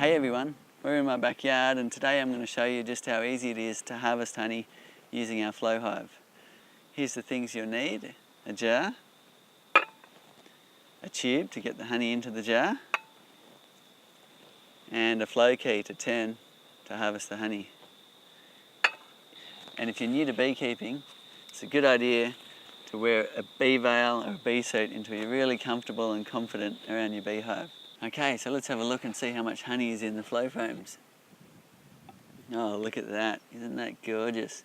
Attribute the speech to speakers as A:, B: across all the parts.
A: Hey everyone, we're in my backyard and today I'm going to show you just how easy it is to harvest honey using our flow hive. Here's the things you'll need: a jar, a tube to get the honey into the jar, and a flow key to turn to harvest the honey. And if you're new to beekeeping, it's a good idea to wear a bee veil or a bee suit until you're really comfortable and confident around your beehive. Okay, so let's have a look and see how much honey is in the flow frames. Oh, look at that. Isn't that gorgeous?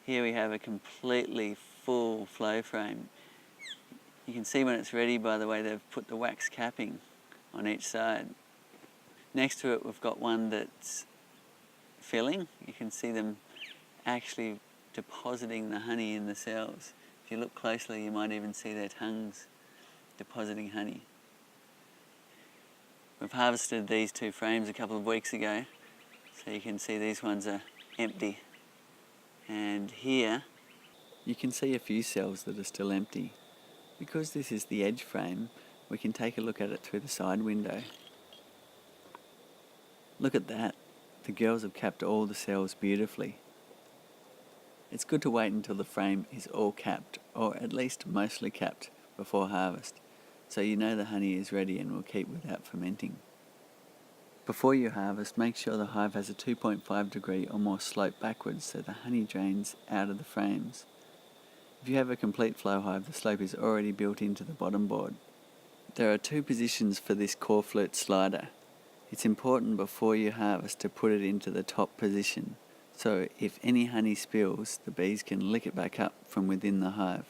A: Here we have a completely full flow frame. You can see when it's ready by the way they've put the wax capping on each side. Next to it we've got one that's filling. You can see them actually depositing the honey in the cells. If you look closely you might even see their tongues depositing honey. We've harvested these two frames a couple of weeks ago, so you can see these ones are empty. And here you can see a few cells that are still empty. Because this is the edge frame, we can take a look at it through the side window. Look at that. The girls have capped all the cells beautifully. It's good to wait until the frame is all capped, or at least mostly capped, before harvest, so you know the honey is ready and will keep without fermenting. Before you harvest, make sure the hive has a 2.5 degree or more slope backwards so the honey drains out of the frames. If you have a complete flow hive, the slope is already built into the bottom board. There are two positions for this core flute slider. It's important before you harvest to put it into the top position, so if any honey spills, the bees can lick it back up from within the hive.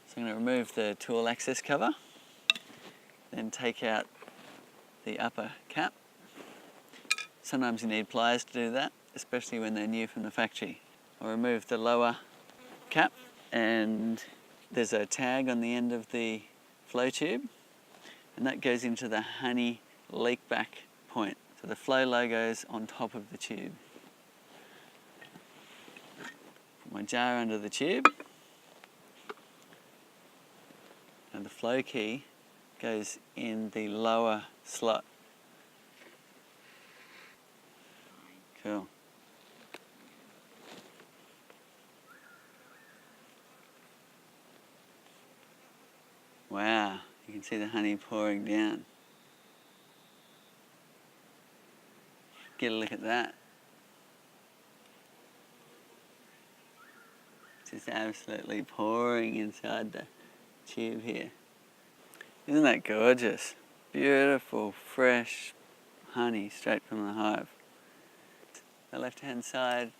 A: So I'm going to remove the tool access cover, then take out the upper cap. Sometimes you need pliers to do that, especially when they're new from the factory. I'll remove the lower cap, and there's a tag on the end of the flow tube, and that goes into the honey leak back point. So the flow logo's on top of the tube. Put my jar under the tube, and the flow key goes in the lower slot. Cool. Wow, you can see the honey pouring down. Get a look at that. Just absolutely pouring inside the tube here. Isn't that gorgeous? Beautiful, fresh honey straight from the hive. The left-hand side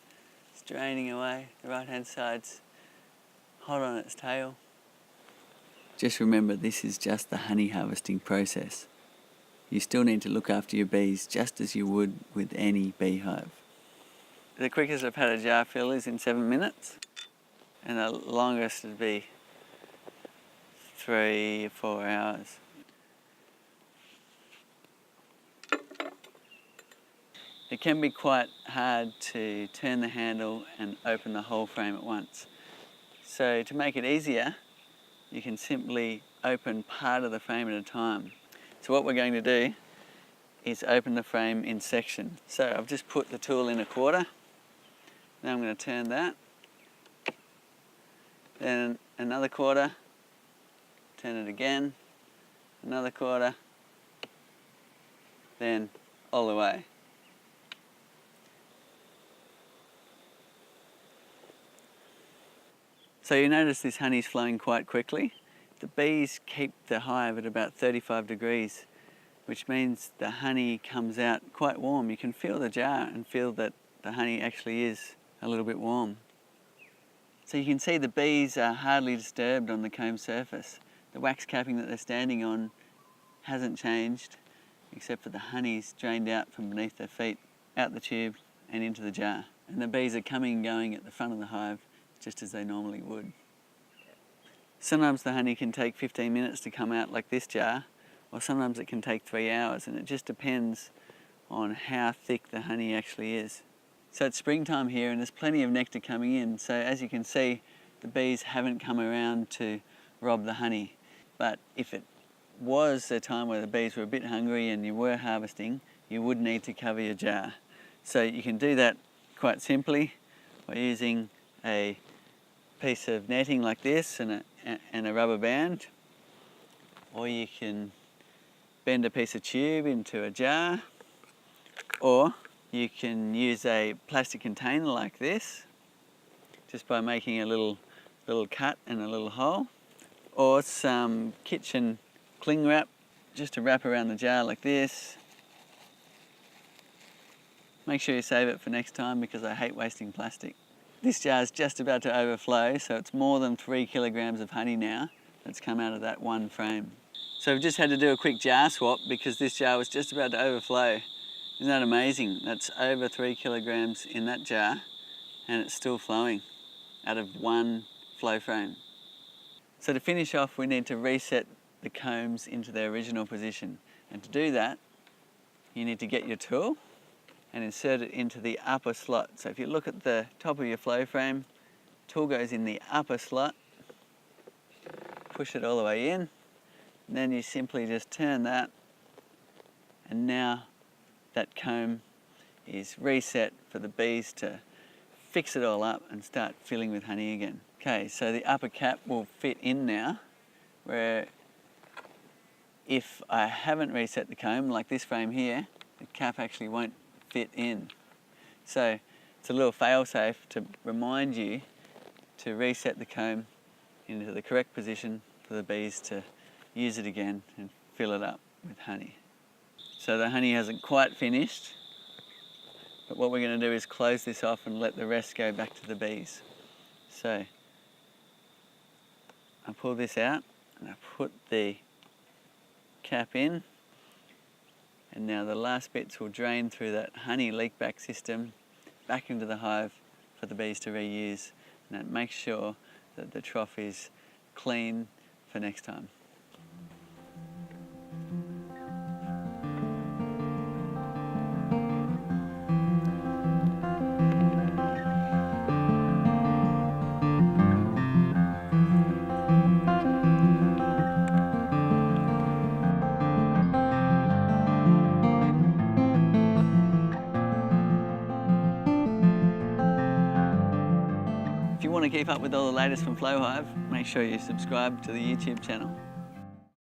A: is draining away. The right-hand side's hot on its tail. Just remember, this is just the honey harvesting process. You still need to look after your bees just as you would with any beehive. The quickest I've had a jar fill is in 7 minutes, and the longest would be 3 or 4 hours. It can be quite hard to turn the handle and open the whole frame at once. So to make it easier, you can simply open part of the frame at a time. So what we're going to do is open the frame in sections. So I've just put the tool in a quarter. Now I'm going to turn that. Then another quarter. Turn it again. Another quarter. Then all the way. So you notice this honey's flowing quite quickly. The bees keep the hive at about 35 degrees, which means the honey comes out quite warm. You can feel the jar and feel that the honey actually is a little bit warm. So you can see the bees are hardly disturbed on the comb surface. The wax capping that they're standing on hasn't changed, except for the honey's drained out from beneath their feet, out the tube and into the jar. And the bees are coming and going at the front of the hive just as they normally would. Sometimes the honey can take 15 minutes to come out like this jar, or sometimes it can take 3 hours, and it just depends on how thick the honey actually is. So it's springtime here and there's plenty of nectar coming in, so as you can see, the bees haven't come around to rob the honey. But if it was a time where the bees were a bit hungry and you were harvesting, you would need to cover your jar. So you can do that quite simply by using a piece of netting like this and a rubber band, or you can bend a piece of tube into a jar, or you can use a plastic container like this just by making a little cut and a little hole, or some kitchen cling wrap just to wrap around the jar like this. Make sure you save it for next time because I hate wasting plastic. This jar is just about to overflow, so it's more than 3 kilograms of honey now that's come out of that one frame. So we've just had to do a quick jar swap because this jar was just about to overflow. Isn't that amazing? That's over 3 kilograms in that jar and it's still flowing out of one flow frame. So to finish off, we need to reset the combs into their original position. And to do that, you need to get your tool and insert it into the upper slot. So if you look at the top of your flow frame, tool goes in the upper slot, push it all the way in, and then you simply just turn that, and now that comb is reset for the bees to fix it all up and start filling with honey again. Okay, so the upper cap will fit in now, where if I haven't reset the comb, like this frame here, the cap actually won't fit in. So it's a little fail-safe to remind you to reset the comb into the correct position for the bees to use it again and fill it up with honey. So the honey hasn't quite finished, but what we're going to do is close this off and let the rest go back to the bees. So I pull this out and I put the cap in, and now the last bits will drain through that honey leak back system back into the hive for the bees to reuse, and that makes sure that the trough is clean for next time. If you want to keep up with all the latest from Flow Hive, make sure you subscribe to the YouTube channel.